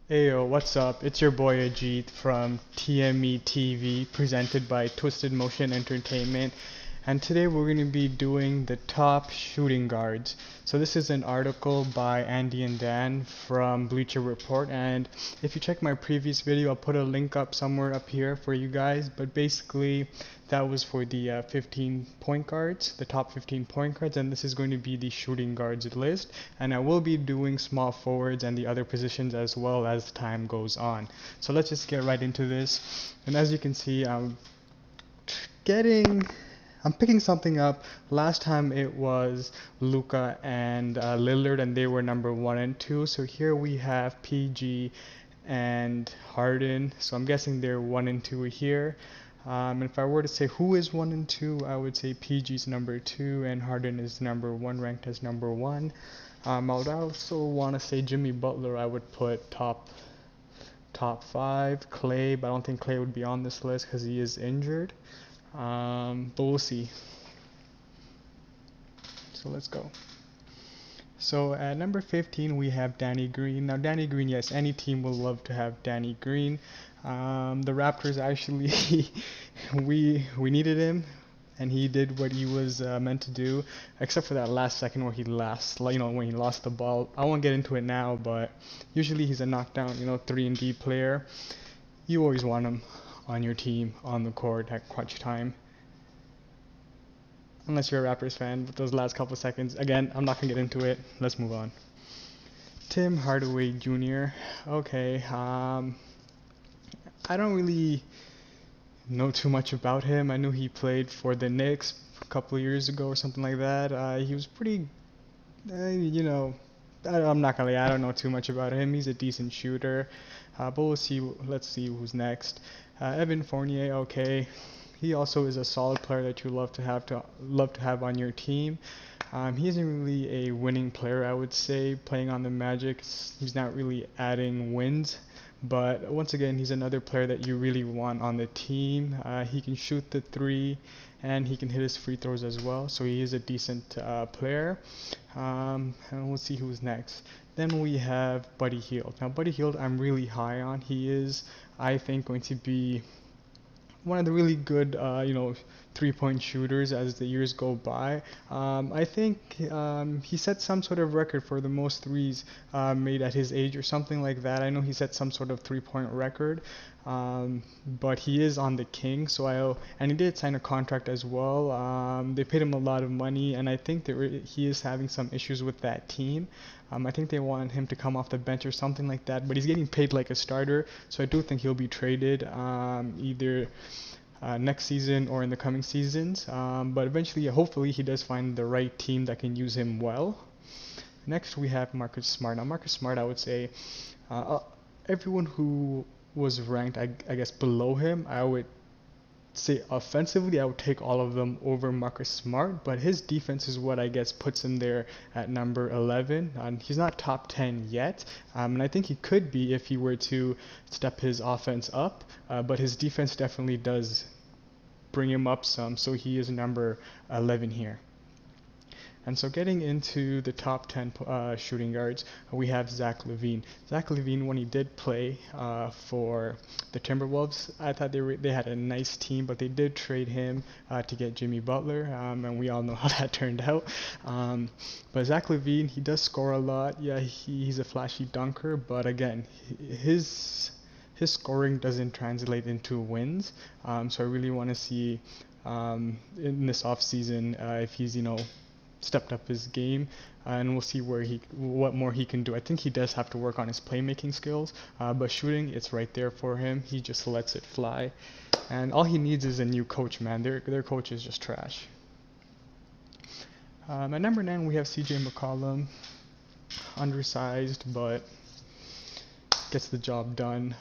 Ayo, what's up? It's your boy Ajit from TME TV, presented by Twisted Motion Entertainment. And today we're going to be doing the top shooting guards. So this is an article by Andy and Dan from Bleacher Report. And if you check my previous video, I'll put a link up somewhere up here for you guys. But basically, that was for the 15 point guards, the top 15 point guards, and this is going to be the shooting guards list. And I will be doing small forwards and the other positions as well as time goes on. So let's just get right into this. And as you can see, getting I'm picking something up. Last time it was Luka and Lillard, and they were number 1 and 2. So here we have PG and Harden. So I'm guessing they're 1 and 2 here. And if I were to say who is 1 and 2, I would say PG's number 2 and Harden is number 1, ranked as number 1. I would also want to say Jimmy Butler. I would put top 5. Clay, but I don't think Clay would be on this list because he is injured. But we'll see. So let's go. So at number 15 we have Danny Green. Now Danny Green, yes, any team will love to have Danny Green. The Raptors actually we needed him, and he did what he was meant to do, except for that last second where when he lost the ball. I won't get into it now, but usually he's a knockdown, 3 and D player. You always want him on your team on the court at crunch time. Unless you're a Raptors fan, but those last couple seconds, again, I'm not gonna get into it. Let's move on. Tim Hardaway Jr. Okay, I don't really know too much about him. I knew he played for the Knicks a couple of years ago or something like that. He was pretty, I'm not gonna lie, I don't know too much about him. He's a decent shooter, but we'll see. Let's see who's next. Evan Fournier, okay. He also is a solid player that you love to have on your team. He isn't really a winning player, I would say. Playing on the Magic, he's not really adding wins. But once again, he's another player that you really want on the team. He can shoot the three, and he can hit his free throws as well. So he is a decent player. And we'll see who's next. Then we have Buddy Hield. Now, Buddy Hield, I'm really high on. He is, I think, going to be one of the really good, three-point shooters as the years go by. I think he set some sort of record for the most threes made at his age or something like that. I know he set some sort of three-point record, but he is on the Kings, and he did sign a contract as well. They paid him a lot of money, and I think that he is having some issues with that team. I think they want him to come off the bench or something like that, but he's getting paid like a starter, so I do think he'll be traded either next season or in the coming seasons. But eventually, hopefully, he does find the right team that can use him well. Next, we have Marcus Smart. Now, Marcus Smart, I would say, everyone who was ranked, I guess, below him, I would say offensively, I would take all of them over Marcus Smart, but his defense is what I guess puts him there at number 11. He's not top 10 yet, and I think he could be if he were to step his offense up, but his defense definitely does bring him up some, so he is number 11 here. And so getting into the top 10 shooting guards, we have Zach LaVine. Zach LaVine, when he did play for the Timberwolves, I thought they had a nice team, but they did trade him to get Jimmy Butler, and we all know how that turned out. But Zach LaVine, he does score a lot. Yeah, he's a flashy dunker, but again, his scoring doesn't translate into wins. So I really want to see in this offseason if he's, stepped up his game, and we'll see what more he can do. I think he does have to work on his playmaking skills, but shooting, it's right there for him. He just lets it fly, and all he needs is a new coach, man. Their coach is just trash. At number 9 we have CJ McCollum, undersized but gets the job done.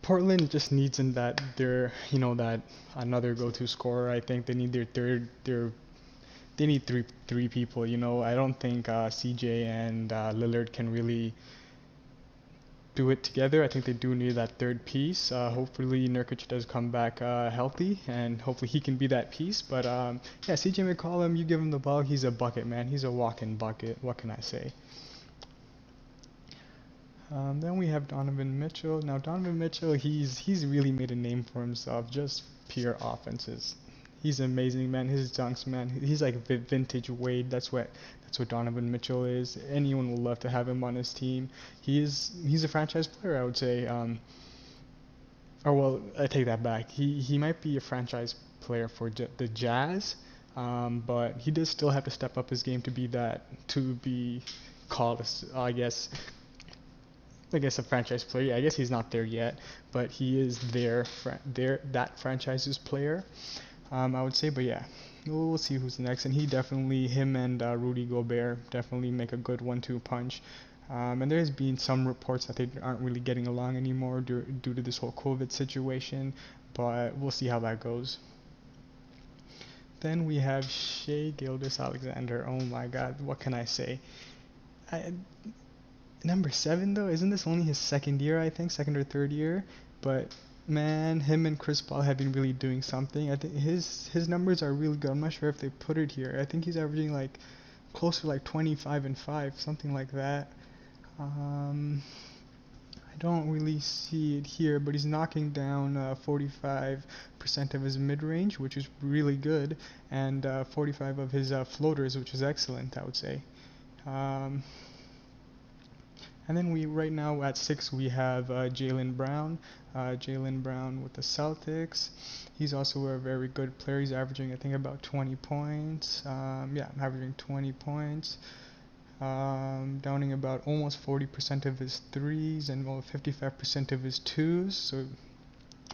Portland just needs in that that another go-to scorer. I think they need they need three people. I don't think CJ and Lillard can really do it together. I think they do need that third piece. Hopefully Nurkic does come back healthy, and hopefully he can be that piece. But yeah, CJ McCollum, you give him the ball, he's a bucket, man. He's a walking bucket. What can I say? Then we have Donovan Mitchell. Now Donovan Mitchell, he's really made a name for himself, just pure offenses. He's amazing, man. His dunks, man. He's like vintage Wade. That's what Donovan Mitchell is. Anyone will love to have him on his team. He's a franchise player, I would say. Or well, I take that back. He might be a franchise player for the Jazz, but he does still have to step up his game to be called, I guess a franchise player. Yeah, I guess he's not there yet, but he is that franchise's player. I would say, but yeah, we'll see who's next. And him and Rudy Gobert definitely make a good 1-2 punch. And there has been some reports that they aren't really getting along anymore due to this whole COVID situation, but we'll see how that goes. Then we have Shea Gilgeous-Alexander. Oh my God, what can I say? I, Number 7 though, isn't this only his second year? I think second or third year, but man, him and Chris Paul have been really doing something. I think his numbers are really good. I'm not sure if they put it here. I think he's averaging like close to like 25 and 5, something like that. I don't really see it here, but he's knocking down 45% of his mid-range, which is really good, and 45 of his floaters, which is excellent, I would say. Um, and then right now at 6 we have Jaylen Brown. Jaylen Brown with the Celtics. He's also a very good player. He's averaging, I think, about 20 points. Averaging 20 points. Downing about almost 40% of his threes and about 55% of his twos. So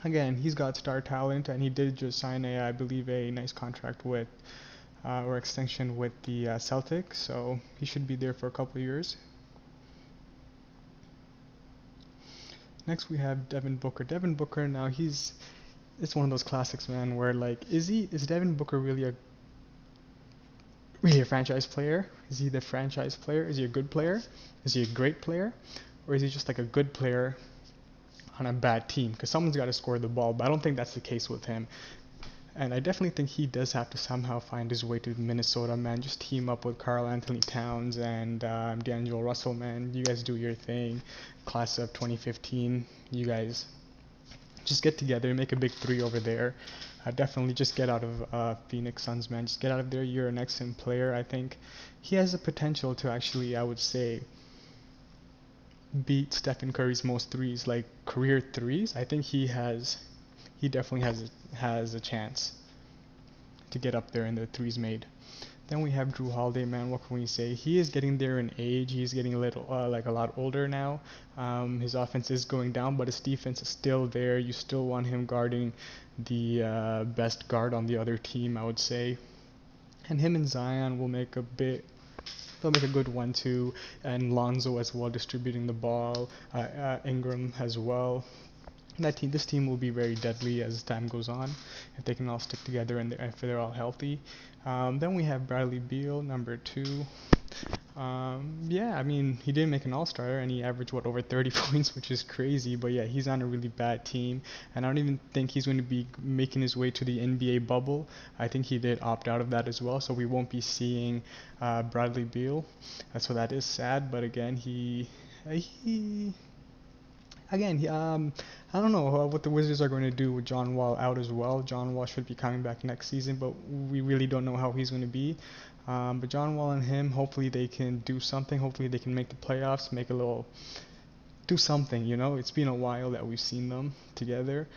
again, he's got star talent, and he did just sign I believe, a nice contract with or extension with the Celtics. So he should be there for a couple of years. Next we have Devin Booker. Devin Booker, now it's one of those classics, man, where like is Devin Booker really a franchise player? Is he the franchise player? Is he a good player? Is he a great player? Or is he just like a good player on a bad team? Because someone's got to score the ball, but I don't think that's the case with him. And I definitely think he does have to somehow find his way to Minnesota, man. Just team up with Karl Anthony Towns and D'Angelo Russell, man. You guys do your thing. Class of 2015, you guys just get together and make a big 3 over there. Definitely just get out of Phoenix Suns, man. Just get out of there. You're an excellent player. I think he has the potential to actually, I would say, beat Stephen Curry's most threes, like career threes. I think he definitely has a chance to get up there in the threes made. Then we have Drew Holiday, man. What can we say? He is getting there in age. He's getting a lot older now. His offense is going down, but his defense is still there. You still want him guarding the best guard on the other team, I would say. And him and Zion will make a bit. They'll make a good 1-2, and Lonzo as well, distributing the ball. Ingram as well. This team will be very deadly as time goes on if they can all stick together and if they're all healthy. Then we have Bradley Beal, number 2. I mean, he didn't make an All-Star, and he averaged over 30 points, which is crazy. But yeah, he's on a really bad team, and I don't even think he's going to be making his way to the NBA bubble. I think he did opt out of that as well, so we won't be seeing Bradley Beal. So that is sad. But again, I don't know what the Wizards are going to do with John Wall out as well. John Wall should be coming back next season, but we really don't know how he's going to be. But John Wall and him, hopefully they can do something. Hopefully they can make the playoffs, do something, you know? It's been a while that we've seen them together.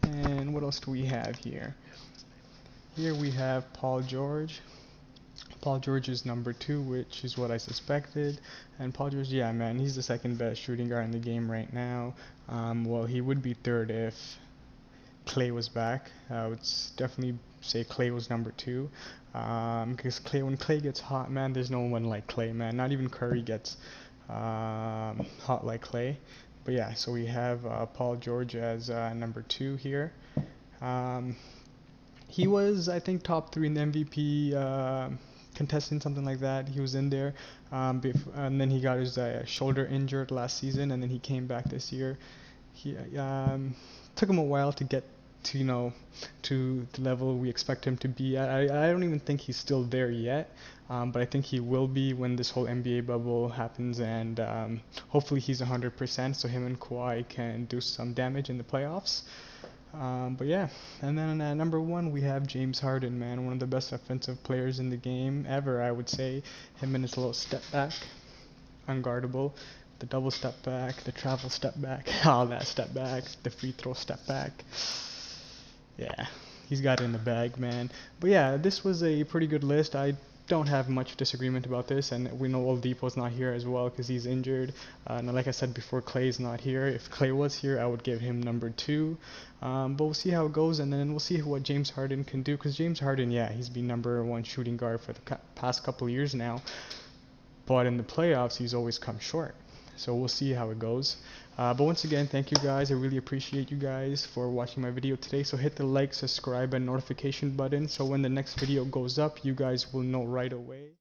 And what else do we have here? Here we have Paul George. Paul George is number 2, which is what I suspected. And Paul George, yeah, man, he's the second best shooting guard in the game right now. He would be 3rd if Clay was back. I would definitely say Clay was number 2. Because when Clay gets hot, man, there's no one like Clay, man. Not even Curry gets hot like Clay. But yeah, so we have Paul George as number 2 here. He was, I think, top 3 in the MVP contestant, something like that. He was in there, and then he got his shoulder injured last season, and then he came back this year. He took him a while to get to, to the level we expect him to be at. I don't even think he's still there yet, but I think he will be when this whole NBA bubble happens, and hopefully he's 100% so him and Kawhi can do some damage in the playoffs. But yeah, and then at number one we have James Harden, man, one of the best offensive players in the game ever, I would say. Him and his little step back, unguardable. The double step back, the travel step back, all that step back, the free throw step back. Yeah, he's got it in the bag, man. But yeah, this was a pretty good list. I don't have much disagreement about this, and we know Oladipo's not here as well because he's injured. And like I said before, Clay's not here. If Clay was here, I would give him number 2. But we'll see how it goes, and then we'll see what James Harden can do, because James Harden, yeah, he's been number 1 shooting guard for the past couple years now. But in the playoffs, he's always come short. So we'll see how it goes. But once again, thank you guys. I really appreciate you guys for watching my video today. So hit the like, subscribe, and notification button so when the next video goes up, you guys will know right away.